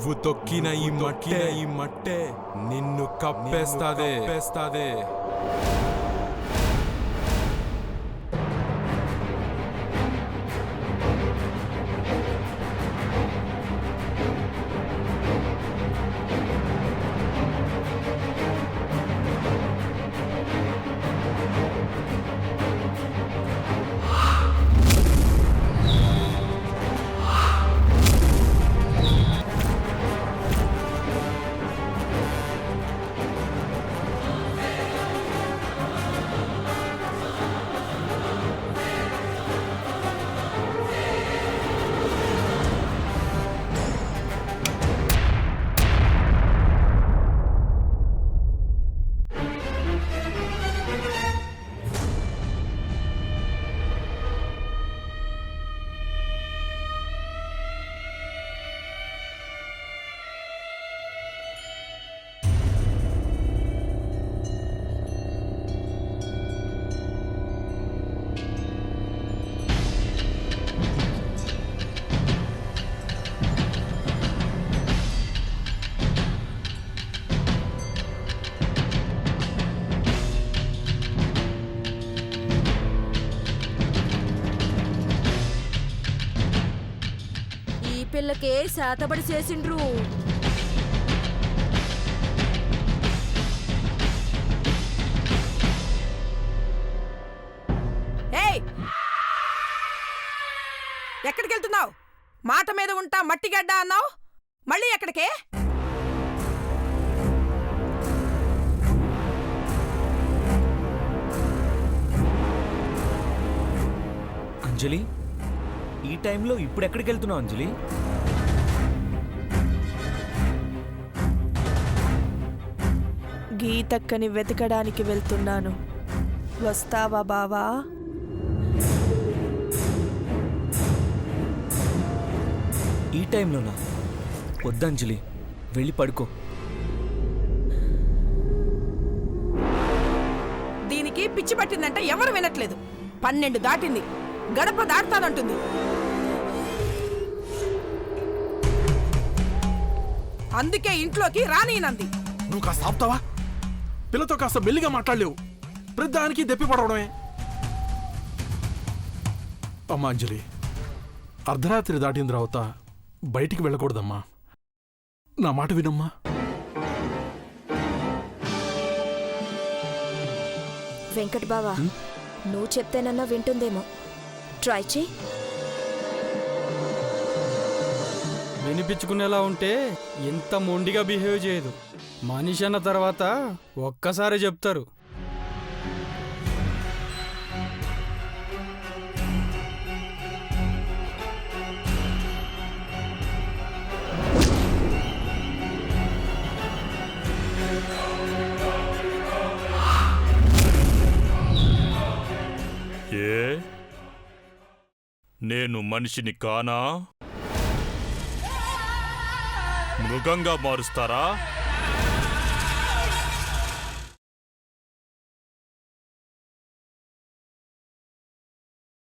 నువ్వు తొక్కిన ఈ మట్టే నిన్ను కప్పేస్తాదే. పిల్లకే శాతబడి చేసిండ్రు. ఎక్కడికి వెళ్తున్నావు? మాట మీద ఉంటా మట్టిగడ్డ అన్నావు, మళ్ళీ ఎక్కడికే? అంజలి, ఈ టైంలో ఇప్పుడు ఎక్కడికి వెళ్తున్నావు అంజలి? గీతక్కని వెతకడానికి వెళ్తున్నాను. వస్తావా బావా? ఈ టైంలోనా? వద్దంజలి, వెళ్ళి పడుకో. దీనికి పిచ్చి పట్టిందంటే ఎవరు వినట్లేదు. 12 దాటింది, గడప దాటుతానంటుంది. అందుకే ఇంట్లోకి రానినంది. నువ్వు కాస్త ఆపుతావా? పిల్లతో కాస్త మెల్లిగా మాట్లాడలేవు, ప్రతిదానికి దెప్పి పడవడమే. అమ్మా అంజలి, అర్ధరాత్రి దాటిన తర్వాత బయటికి వెళ్ళకూడదమ్మా. నా మాట వినమ్మా. వెంకట్ బావా, నువ్వు చెప్తేనన్నా వింటుందేమో, ట్రై చెయ్యి. వినిపించుకునేలా ఉంటే ఎంత మొండిగా బిహేవ్ చేయదు. మనిషి అన్న తర్వాత ఒక్కసారి చెప్తారు. నేను మనిషిని కానా? మృగంగా మారుస్తారా?